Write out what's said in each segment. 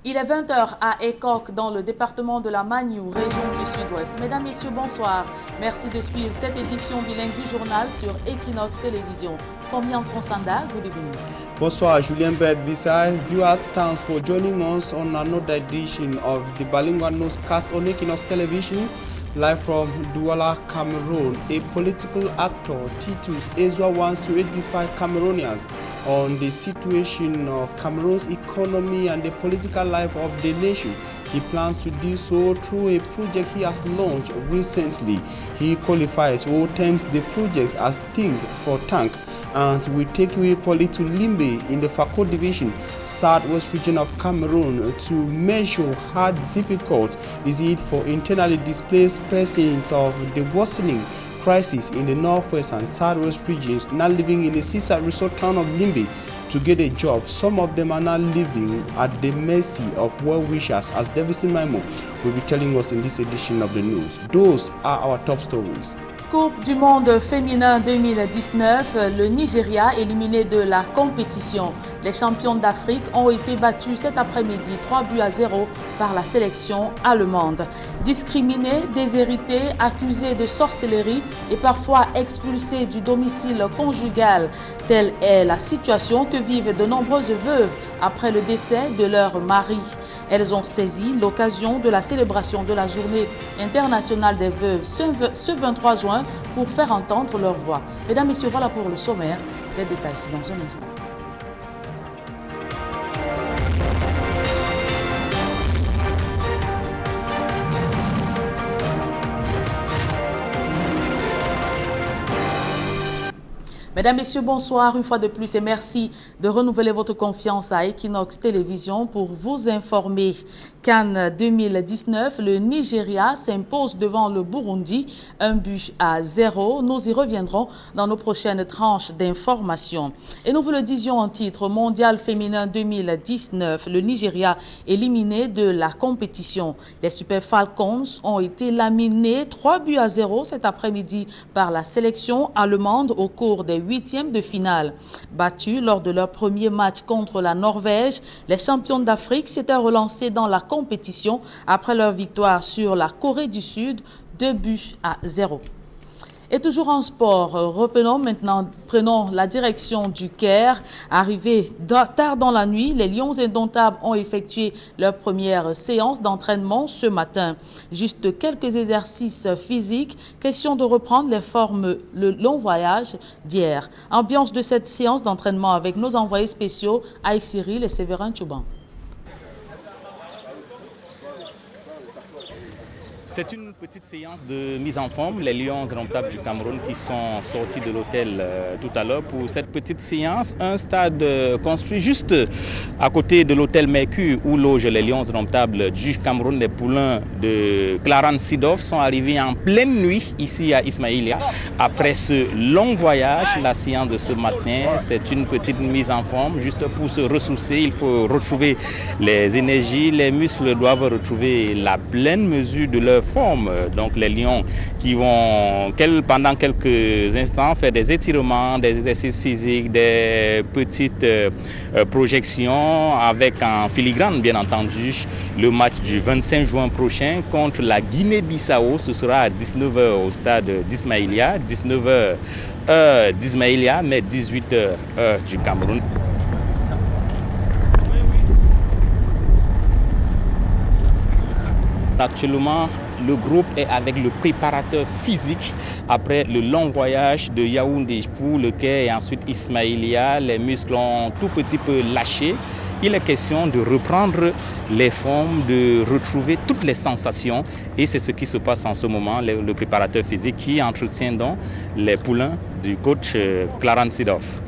Il est 20 h à Ekok, dans le département de la Magnou, région du Sud-Ouest. Mesdames, Messieurs, bonsoir. Merci de suivre cette édition bilingue du journal sur Equinox Télévision. Combien Fonsanda, good evening. Bonsoir, Julien Bert-Bissay. Viewers, thanks for joining us on another edition of the bilingual newscast on Equinox Television. Live from Douala, Cameroon, a political actor, Titus Ezra, wants to edify Cameroonians on the situation of Cameroon's economy and the political life of the nation. He plans to do so through a project he has launched recently. He qualifies or terms the project as Think for Tank, and will take you equally to Limbe in the Fako division, southwest region of Cameroon, to measure how difficult is it for internally displaced persons of the worsening crisis in the northwest and southwest regions now living in the seaside resort town of Limbe to get a job. Some of them are now living at the mercy of well-wishers, as Davison Maimo will be telling us in this edition of the news. Those are our top stories. Coupe du monde féminin 2019, le Nigeria éliminé de la compétition. Les champions d'Afrique ont été battus cet après-midi 3-0 par la sélection allemande. Discriminés, déshérités, accusés de sorcellerie et parfois expulsés du domicile conjugal, telle est la situation que vivent de nombreuses veuves après le décès de leur mari. Elles ont saisi l'occasion de la célébration de la Journée internationale des veuves ce 23 juin pour faire entendre leur voix. Mesdames, Messieurs, voilà pour le sommaire. Les détails ici dans un instant. Mesdames, Messieurs, bonsoir une fois de plus et merci de renouveler votre confiance à Equinox Télévision pour vous informer. CAN 2019, le Nigeria s'impose devant le Burundi, 1-0. Nous y reviendrons dans nos prochaines tranches d'informations. Et nous vous le disions en titre, Mondial féminin 2019, le Nigeria éliminé de la compétition. Les Super Falcons ont été laminés 3-0 cet après-midi par la sélection allemande au cours des huitièmes de finale. Battus lors de leur premier match contre la Norvège, les champions d'Afrique s'étaient relancés dans la compétition après leur victoire sur la Corée du Sud, 2-0. Et toujours en sport, prenons la direction du Caire. Arrivés tard dans la nuit, les Lions indomptables ont effectué leur première séance d'entraînement ce matin. Juste quelques exercices physiques, question de reprendre les formes, le long voyage d'hier. Ambiance de cette séance d'entraînement avec nos envoyés spéciaux, Aïk Cyril et Séverin Tchouban. C'est une petite séance de mise en forme, les Lions indomptables du Cameroun qui sont sortis de l'hôtel tout à l'heure pour cette petite séance. Un stade construit juste à côté de l'hôtel Mercure où logent les Lions indomptables du Cameroun. Les poulains de Clarence Seedorf sont arrivés en pleine nuit ici à Ismaïlia. Après ce long voyage, la séance de ce matin, c'est une petite mise en forme juste pour se ressourcer. Il faut retrouver les énergies, les muscles doivent retrouver la pleine mesure de leur forme. Donc les lions qui vont pendant quelques instants faire des étirements, des exercices physiques, des petites projections avec en filigrane bien entendu le match du 25 juin prochain contre la Guinée-Bissau. Ce sera à 19 h au stade d'Ismaïlia, 19 h d'Ismaïlia mais 18 h du Cameroun. Actuellement, le groupe est avec le préparateur physique après le long voyage de Yaoundé pour le Caire et ensuite Ismaïlia. Les muscles ont tout petit peu lâché. Il est question de reprendre les formes, de retrouver toutes les sensations et c'est ce qui se passe en ce moment. Le préparateur physique qui entretient donc les poulains du coach Clarence Seedorf.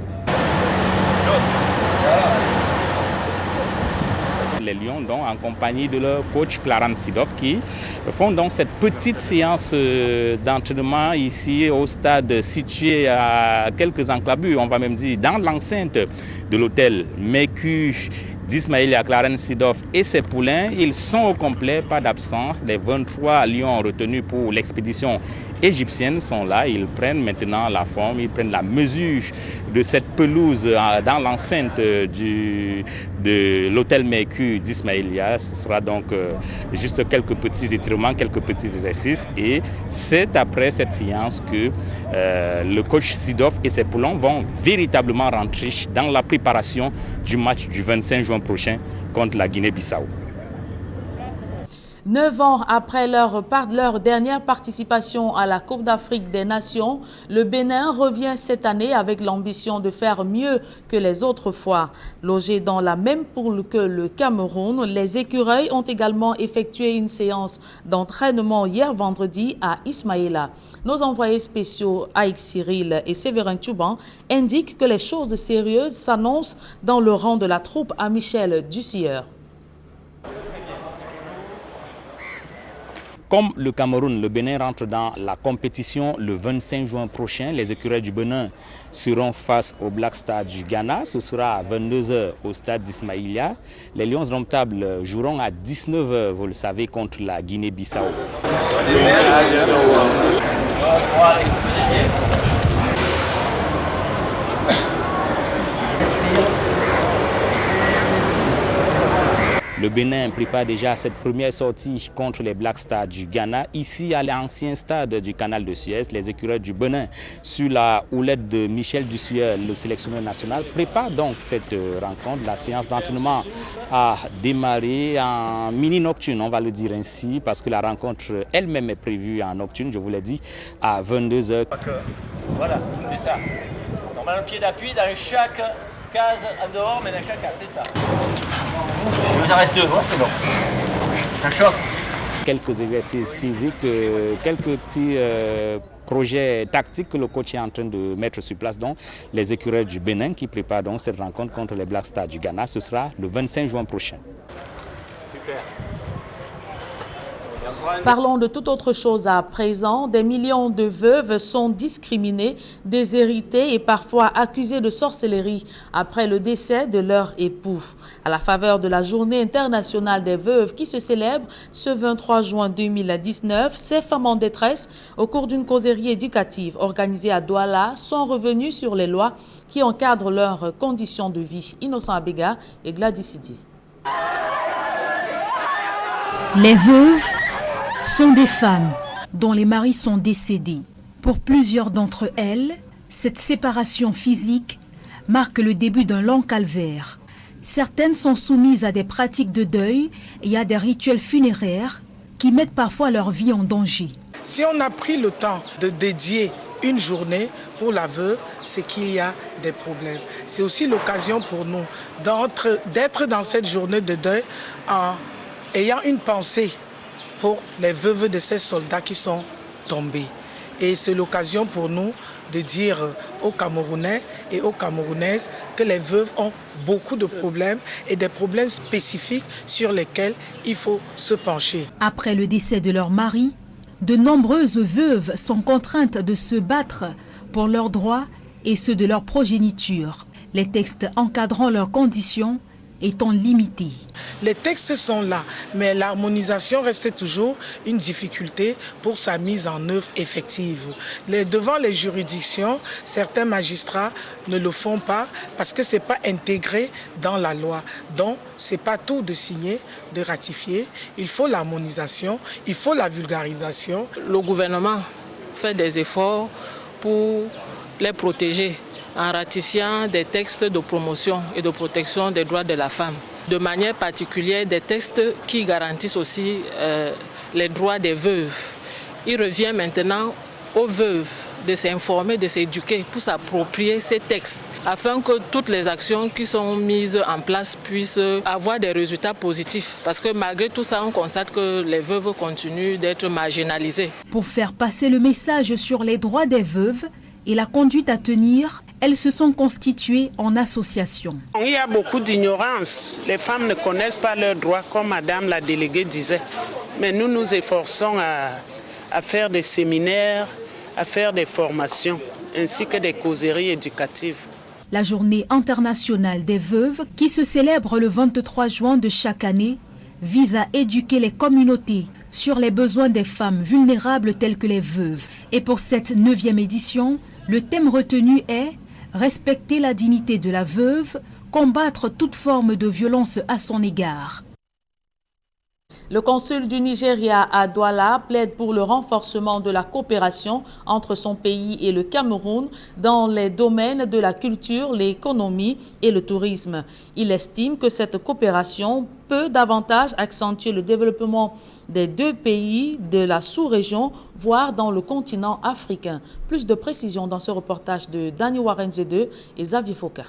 Les Lions donc en compagnie de leur coach Clarence Seedorf qui font donc cette petite séance d'entraînement ici au stade situé à quelques enclavures, on va même dire dans l'enceinte de l'hôtel Mercure d'Ismaïlia. Clarence Seedorf et ses poulains, ils sont au complet, pas d'absents. Les 23 lions retenus pour l'expédition égyptiennes sont là. Ils prennent maintenant la forme, ils prennent la mesure de cette pelouse dans l'enceinte de l'hôtel Mercure d'Ismaïlia. Ce sera donc juste quelques petits étirements, quelques petits exercices. Et c'est après cette séance que le coach Sidoff et ses poulons vont véritablement rentrer dans la préparation du match du 25 juin prochain contre la Guinée-Bissau. 9 ans après leur dernière participation à la Coupe d'Afrique des Nations, le Bénin revient cette année avec l'ambition de faire mieux que les autres fois. Logés dans la même poule que le Cameroun, les Écureuils ont également effectué une séance d'entraînement hier vendredi à Ismaïla. Nos envoyés spéciaux Aïk Cyril et Séverin Touban indiquent que les choses sérieuses s'annoncent dans le rang de la troupe à Michel Dussieur. Comme le Cameroun, le Bénin rentre dans la compétition le 25 juin prochain. Les Écureuils du Bénin seront face au Black Stars du Ghana. Ce sera à 22 h au stade d'Ismaïlia. Les Lions Indomptables joueront à 19 h, vous le savez, contre la Guinée-Bissau. Le Bénin prépare déjà cette première sortie contre les Black Stars du Ghana. Ici, à l'ancien stade du canal de Suez, les Écureuils du Bénin, sur la houlette de Michel Dussieur, le sélectionneur national, préparent donc cette rencontre. La séance d'entraînement a démarré en mini-nocturne, on va le dire ainsi, parce que la rencontre elle-même est prévue en nocturne, je vous l'ai dit, à 22 h. Voilà, c'est ça. Normalement, pied d'appui dans chaque case en dehors, mais dans chaque case, c'est ça. Il en reste 2, c'est bon. Ça choque. Quelques exercices physiques, quelques petits projets tactiques que le coach est en train de mettre sur place. Donc, les Écureuils du Bénin qui préparent donc cette rencontre contre les Black Stars du Ghana. Ce sera le 25 juin prochain. Super. Parlons de toute autre chose à présent. Des millions de veuves sont discriminées, déshéritées et parfois accusées de sorcellerie après le décès de leur époux. À la faveur de la Journée internationale des veuves qui se célèbre ce 23 juin 2019, ces femmes en détresse, au cours d'une causerie éducative organisée à Douala, sont revenues sur les lois qui encadrent leurs conditions de vie. Innocent Abega et Gladys Sidi. Les veuves sont des femmes dont les maris sont décédés. Pour plusieurs d'entre elles, cette séparation physique marque le début d'un long calvaire. Certaines sont soumises à des pratiques de deuil et à des rituels funéraires qui mettent parfois leur vie en danger. Si on a pris le temps de dédier une journée pour la veuve, c'est qu'il y a des problèmes. C'est aussi l'occasion pour nous d'être dans cette journée de deuil en ayant une pensée pour les veuves de ces soldats qui sont tombés. Et c'est l'occasion pour nous de dire aux Camerounais et aux Camerounaises que les veuves ont beaucoup de problèmes et des problèmes spécifiques sur lesquels il faut se pencher. Après le décès de leur mari, de nombreuses veuves sont contraintes de se battre pour leurs droits et ceux de leur progéniture. Les textes encadrant leurs conditions étant limités. Les textes sont là, mais l'harmonisation reste toujours une difficulté pour sa mise en œuvre effective. Devant les juridictions, certains magistrats ne le font pas parce que ce n'est pas intégré dans la loi. Donc, ce n'est pas tout de signer, de ratifier. Il faut l'harmonisation, il faut la vulgarisation. Le gouvernement fait des efforts pour les protéger en ratifiant des textes de promotion et de protection des droits de la femme. De manière particulière, des textes qui garantissent aussi les droits des veuves. Il revient maintenant aux veuves de s'informer, de s'éduquer pour s'approprier ces textes, afin que toutes les actions qui sont mises en place puissent avoir des résultats positifs. Parce que malgré tout ça, on constate que les veuves continuent d'être marginalisées. Pour faire passer le message sur les droits des veuves et la conduite à tenir, elles se sont constituées en association. Il y a beaucoup d'ignorance. Les femmes ne connaissent pas leurs droits, comme Madame la déléguée disait. Mais nous nous efforçons à faire des séminaires, à faire des formations, ainsi que des causeries éducatives. La Journée internationale des veuves, qui se célèbre le 23 juin de chaque année, vise à éduquer les communautés sur les besoins des femmes vulnérables telles que les veuves. Et pour cette 9e édition, le thème retenu est « Respecter la dignité de la veuve, combattre toute forme de violence à son égard ». Le consul du Nigeria à Douala plaide pour le renforcement de la coopération entre son pays et le Cameroun dans les domaines de la culture, l'économie et le tourisme. Il estime que cette coopération peut davantage accentuer le développement des deux pays de la sous-région, voire dans le continent africain. Plus de précisions dans ce reportage de Dani Warenze 2 et Xavier Foka.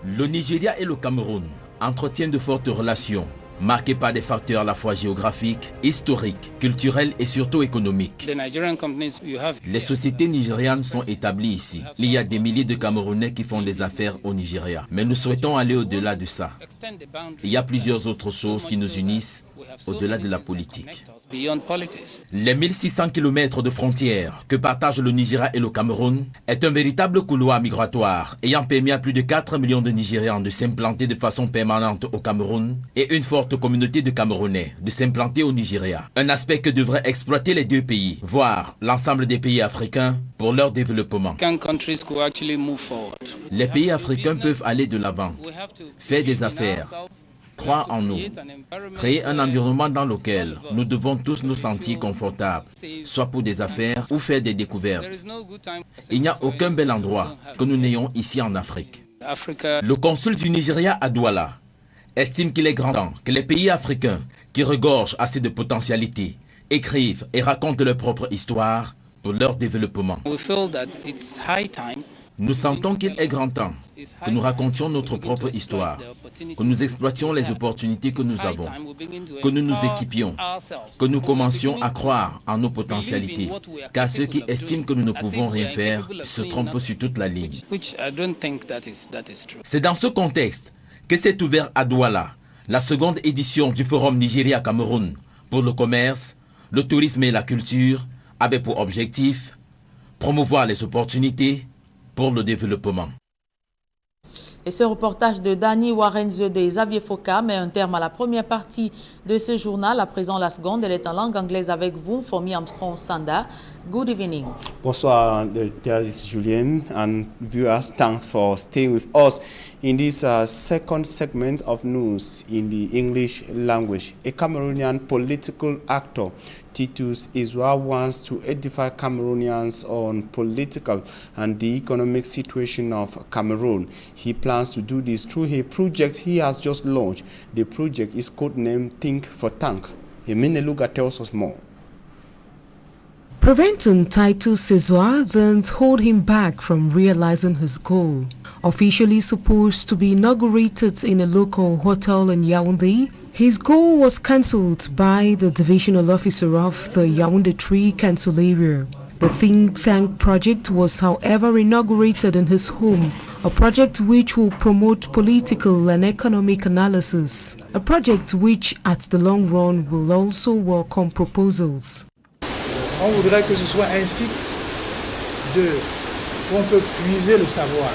Le Nigeria et le Cameroun entretiennent de fortes relations, marqué par des facteurs à la fois géographiques, historiques, culturels et surtout économiques. Les sociétés nigérianes sont établies ici. Il y a des milliers de Camerounais qui font des affaires au Nigeria. Mais nous souhaitons aller au-delà de ça. Il y a plusieurs autres choses qui nous unissent au-delà de la politique. Les 1600 km de frontières que partagent le Nigeria et le Cameroun est un véritable couloir migratoire ayant permis à plus de 4 millions de Nigérians de s'implanter de façon permanente au Cameroun et une forte communauté de Camerounais de s'implanter au Nigeria. Un aspect que devraient exploiter les deux pays, voire l'ensemble des pays africains pour leur développement. Les pays africains peuvent aller de l'avant, faire des affaires, croire en nous, créer un environnement dans lequel nous devons tous nous sentir confortables, soit pour des affaires ou faire des découvertes. Il n'y a aucun bel endroit que nous n'ayons ici en Afrique. Le consul du Nigeria à Douala estime qu'il est grand temps que les pays africains qui regorgent assez de potentialités écrivent et racontent leur propre histoire pour leur développement. Nous sentons qu'il est grand temps que nous racontions notre propre histoire, que nous exploitions les opportunités que nous avons, que nous nous équipions, que nous commencions à croire en nos potentialités, car ceux qui estiment que nous ne pouvons rien faire se trompent sur toute la ligne. C'est dans ce contexte que s'est ouvert à Douala la seconde édition du Forum Nigeria-Cameroun pour le commerce, le tourisme et la culture, avec pour objectif promouvoir les opportunités pour le développement. Et ce reportage de Dani Warenze de Xavier Foka met un terme à la première partie de ce journal. À présent, la seconde, elle est en langue anglaise avec vous, Fomi Armstrong Sanda. Good evening. Bonsoir, this is Julien, and viewers, thanks for staying with us in this second segment of news in the English language. A Cameroonian political actor, Titus Iswa, wants to edify Cameroonians on political and the economic situation of Cameroon. He plans to do this through a project he has just launched. The project is codenamed Think for Tank. Emine Luga tells us more. Preventing Titus Iswa didn't hold him back from realizing his goal. Officially supposed to be inaugurated in a local hotel in Yaoundé, his goal was cancelled by the divisional officer of the Yaoundé Tree Council area. The Think Tank project was, however, inaugurated in his home, a project which will promote political and economic analysis, a project which, at the long run, will also welcome proposals. On voudrait que ce soit un site où on peut puiser le savoir.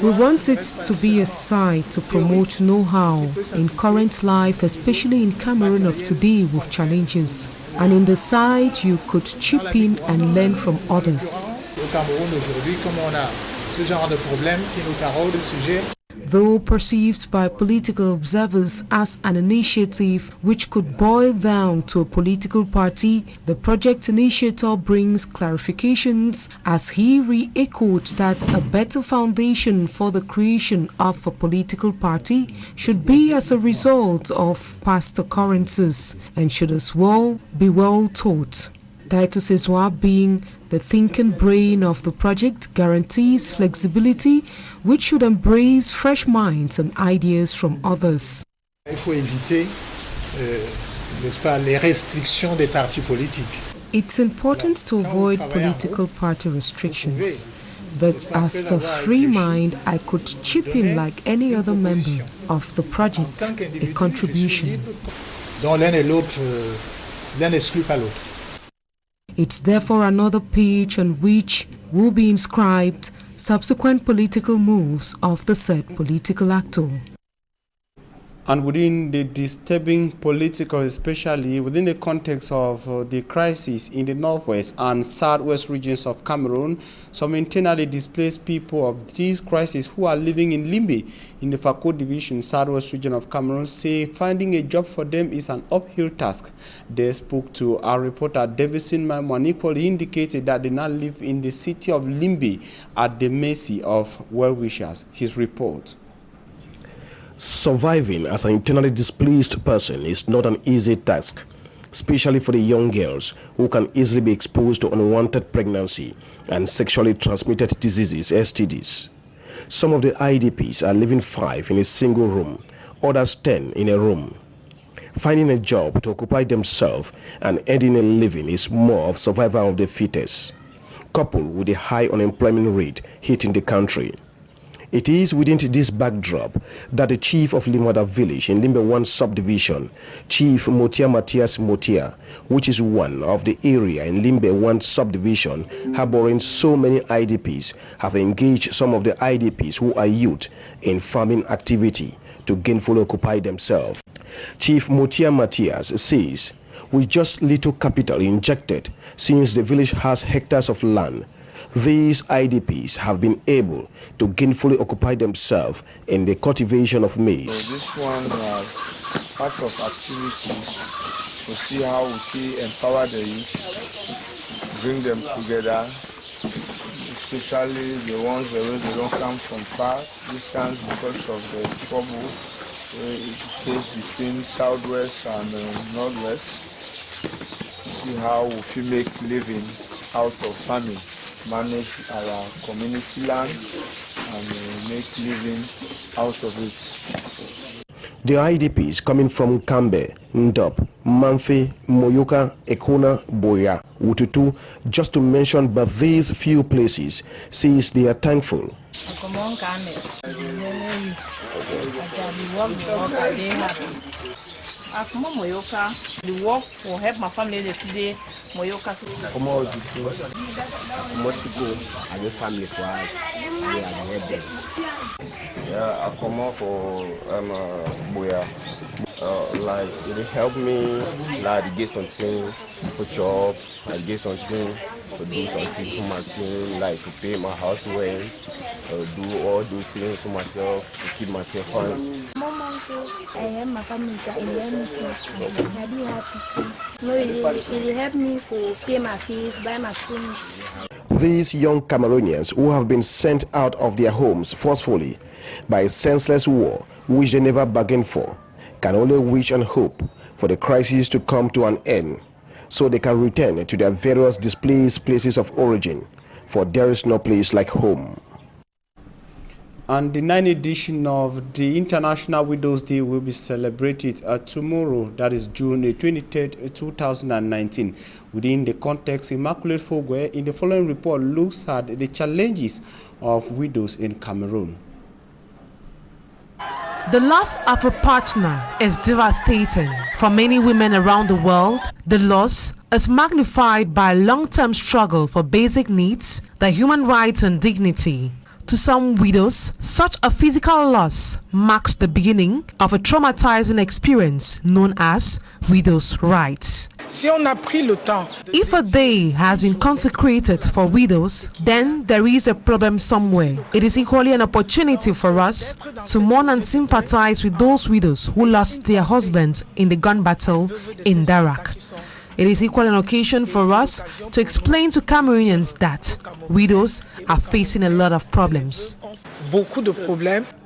We want it to be a site to promote know-how in current life, especially in Cameroon of today with challenges. And in the site, you could chip in and learn from others. Au Cameroun aujourd'hui, comme on a ce genre de problème qui nous taraude le sujet. Though perceived by political observers as an initiative which could boil down to a political party, the project initiator brings clarifications as he re-echoed that a better foundation for the creation of a political party should be as a result of past occurrences and should as well be well taught. Titus Iswa, being the thinking brain of the project, guarantees flexibility which should embrace fresh minds and ideas from others. Il faut éviter, n'est-ce pas, les restrictions des partis politiques. It's important to avoid political party restrictions, but as a free mind, I could chip in like any other member of the project, a contribution. Dont l'un et l'autre, l'un n'exclut pas l'autre. It's therefore another page on which will be inscribed subsequent political moves of the said political actor. And within the disturbing political, especially within the context of the crisis in the northwest and southwest regions of Cameroon, some internally displaced people of these crises who are living in Limbe in the Fako division, southwest region of Cameroon, say finding a job for them is an uphill task. They spoke to our reporter Davison Maimon, and equally indicated that they now live in the city of Limbe at the mercy of well-wishers. His report. Surviving as an internally displaced person is not an easy task, especially for the young girls who can easily be exposed to unwanted pregnancy and sexually transmitted diseases, STDs. Some of the IDPs are living 5 in a single room, others 10 in a room. Finding a job to occupy themselves and earning a living is more of survival of the fittest, coupled with the high unemployment rate hitting the country. It is within this backdrop that the chief of Limwada village in Limbe 1 subdivision, Chief Motia Matias Motia, which is one of the area in Limbe 1 subdivision harboring so many IDPs, have engaged some of the IDPs who are youth in farming activity to gainfully occupy themselves. Chief Motia Matias says, with just little capital injected, since the village has hectares of land, these IDPs have been able to gainfully occupy themselves in the cultivation of maize. So this one is part of activities to see how we can empower the youth, bring them together, especially the ones that they don't come from far distance because of the trouble faced between southwest and northwest. See how we can make living out of farming, manage our community land and make living out of it. The IDPs coming from Kambe, Ndop, Manfi, Moyoka, Ekona, Boya, Wututu, just to mention but these few places, says they are thankful. The work will help my family yesterday. Moyoka. As a family for us, we are headed. Yeah, I come out for Boya. Like it helped me like get something for job, like get something to do something for my skin, like to pay my house rent, do all those things for myself, to keep myself fine. I have my family in Limbe. I do happy. No, it helped me for pay my fees, buy my food. These young Cameroonians who have been sent out of their homes forcefully by a senseless war which they never bargained for can only wish and hope for the crisis to come to an end so they can return to their various displaced places of origin, for there is no place like home. And the 9th edition of the International Widows Day will be celebrated tomorrow, that is June 23rd, 2019. Within the context, Immaculate Fogwe in the following report looks at the challenges of widows in Cameroon. The loss of a partner is devastating. For many women around the world, the loss is magnified by a long-term struggle for basic needs, their human rights and dignity. To some widows, such a physical loss marks the beginning of a traumatizing experience known as widow's rights. If a day has been consecrated for widows, then there is a problem somewhere. It is equally an opportunity for us to mourn and sympathize with those widows who lost their husbands in the gun battle in Darak. It is equally an occasion for us to explain to Cameroonians that widows are facing a lot of problems.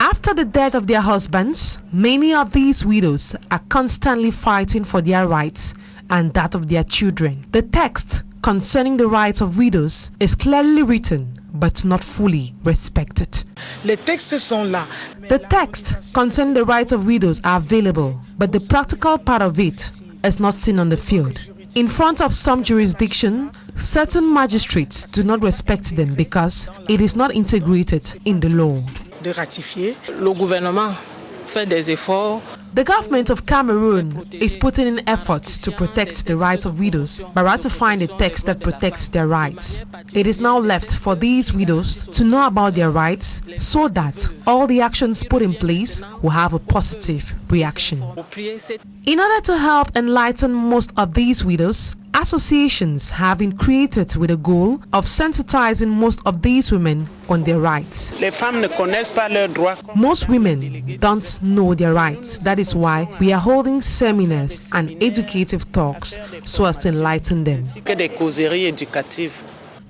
After the death of their husbands, many of these widows are constantly fighting for their rights and that of their children. The text concerning the rights of widows is clearly written but not fully respected. The text concerning the rights of widows are available, but the practical part of it is not seen on the field. In front of some jurisdiction, certain magistrates do not respect them because it is not integrated in the law. Le gouvernement fait des efforts The government of Cameroon is putting in efforts to protect the rights of widows by ratifying the text that protects their rights. It is now left for these widows to know about their rights so that all the actions put in place will have a positive reaction. In order to help enlighten most of these widows, associations have been created with a goal of sensitizing most of these women on their rights. Most women don't know their rights. That is why we are holding seminars and educative talks so as to enlighten them.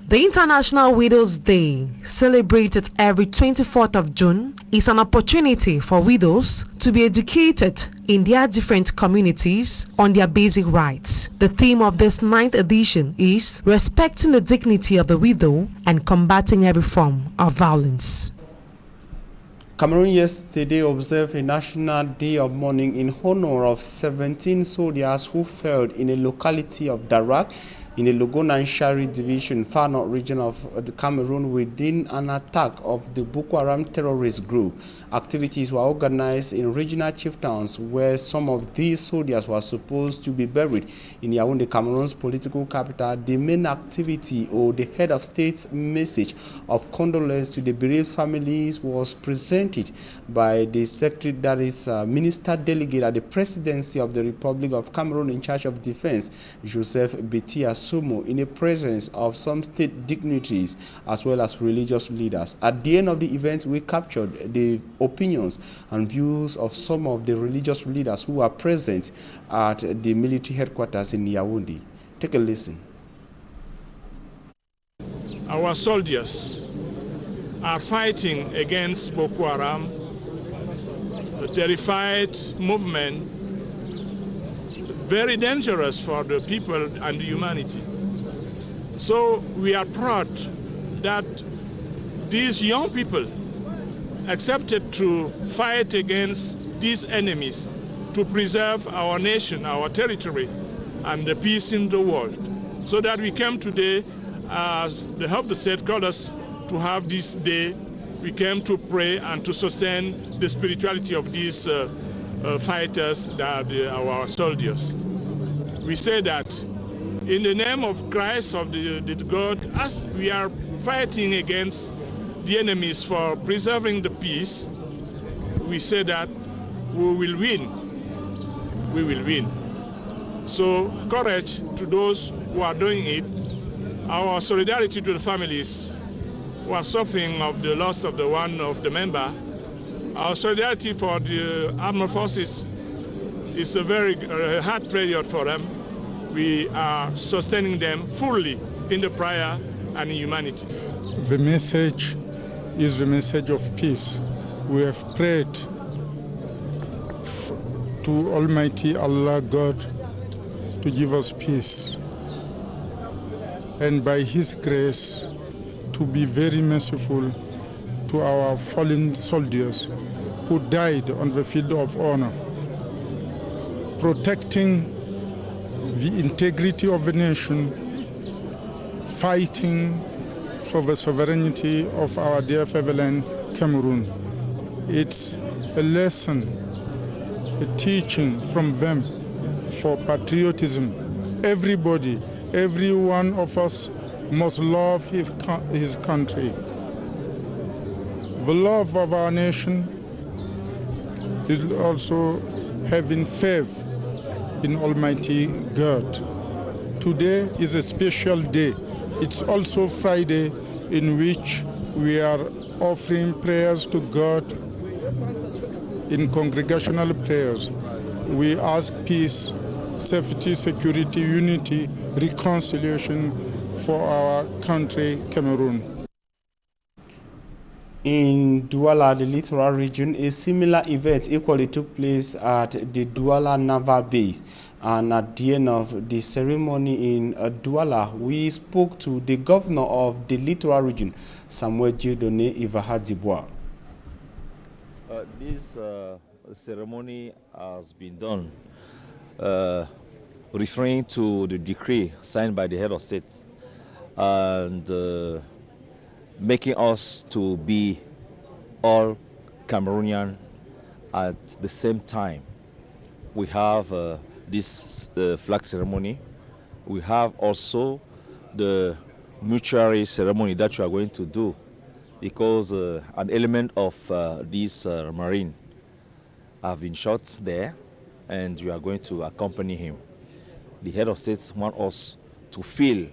The International Widows' Day, celebrated every 24th of June, is an opportunity for widows to be educated in their different communities on their basic rights. The theme of this 9th edition is respecting the dignity of the widow and combating every form of violence. Cameroon yesterday observed a national day of mourning in honor of 17 soldiers who fell in a locality of Darak in the Logon-Shari division, far north region of the Cameroon, within an attack of the Boko Haram terrorist group. Activities were organized in regional chieftowns where some of these soldiers were supposed to be buried. In Yaoundé, Cameroon's political capital, the main activity or the head of state's message of condolence to the bereaved families was presented by the secretary, that is minister delegate at the presidency of the Republic of Cameroon in charge of defense, Joseph Betia Sumo, in the presence of some state dignitaries as well as religious leaders. At the end of the event, we captured the opinions and views of some of the religious leaders who are present at the military headquarters in Yaoundé. Take a listen. Our soldiers are fighting against Boko Haram, a terrified movement, very dangerous for the people and humanity. So we are proud that these young people accepted to fight against these enemies to preserve our nation, our territory, and the peace in the world. So that we came today, as the head of the state called us to have this day, we came to pray and to sustain the spirituality of these fighters, that our soldiers. We say that in the name of Christ, of the God, as we are fighting against the enemies for preserving the peace, we say that we will win. We will win. So courage to those who are doing it. Our solidarity to the families who are suffering of the loss of one of the member. Our solidarity for the armed forces is a very hard period for them. We are sustaining them fully in the prayer and in humanity. The message is the message of peace. We have prayed to Almighty Allah God to give us peace, and by His grace to be very merciful to our fallen soldiers who died on the field of honor, protecting the integrity of the nation, fighting for the sovereignty of our dear fatherland, Cameroon. It's a lesson, a teaching from them for patriotism. Everybody, every one of us must love his country. The love of our nation is also having faith in Almighty God. Today is a special day. It's also Friday in which we are offering prayers to God in congregational prayers. We ask peace, safety, security, unity, reconciliation for our country, Cameroon. In Douala, the littoral region, a similar event equally took place at the Douala Naval Base. And at the end of the ceremony in Douala, we spoke to the governor of the littoral region, Samuel Dieudonné Ivahadibois. This ceremony has been done referring to the decree signed by the head of state and making us to be all Cameroonian at the same time. we have this flag ceremony. We have also the mortuary ceremony that we are going to do, because an element of this Marine have been shot there, and we are going to accompany him. The head of state wants us to feel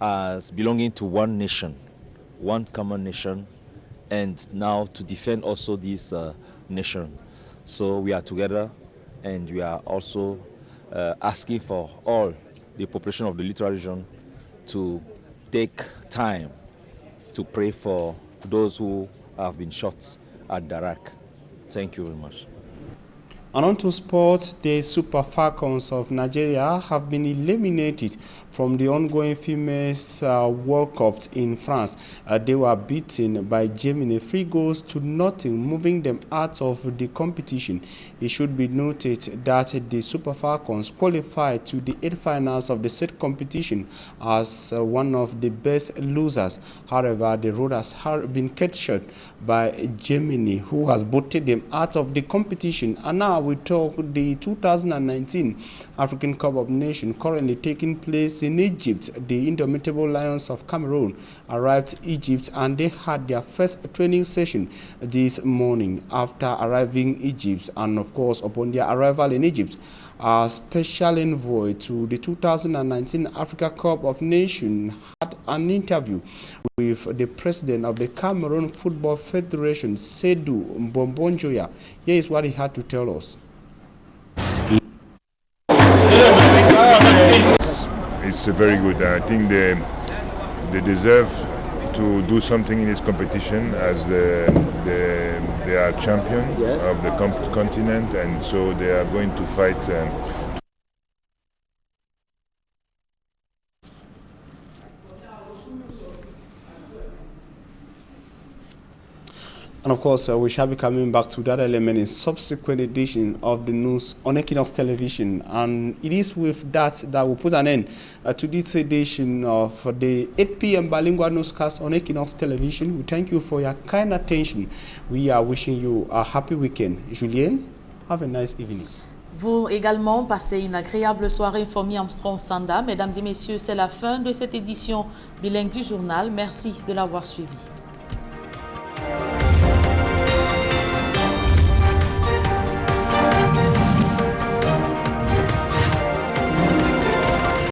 as belonging to one nation, one common nation, and now to defend also this nation. So we are together, and we are also asking for all the population of the Littoral region to take time to pray for those who have been shot at Darak. Thank you very much. And on to sports, the Super Falcons of Nigeria have been eliminated from the ongoing Females World Cup in France. They were beaten by Germany 3-0, moving them out of the competition. It should be noted that the Super Falcons qualified to the 8 finals of the said competition as one of the best losers. However, the road has been cut short by Germany, who has voted them out of the competition. And now we talk the 2019 African Cup of Nations currently taking place in Egypt. The Indomitable Lions of Cameroon arrived in Egypt, and they had their first training session this morning after arriving in Egypt. And of course, upon their arrival in Egypt, a special envoy to the 2019 Africa Cup of Nations had an interview with the president of the Cameroon Football Federation, Seydou Mbombonjoya. Here is what he had to tell us. It's very good. I think they deserve to do something in this competition, as they are champion of the continent, and so they are going to fight. And of course, we shall be coming back to that element in subsequent edition of the news on Equinox Television. And it is with that we'll put an end to this edition of the 8 p.m. bilingual newscast on Equinox Television. We thank you for your kind attention. We are wishing you a happy weekend. Julien, have a nice evening. Vous également, passez une agréable soirée. Fomi Armstrong Sanda. Mesdames et messieurs, c'est la fin de cette édition bilingue du journal. Merci de l'avoir suivi.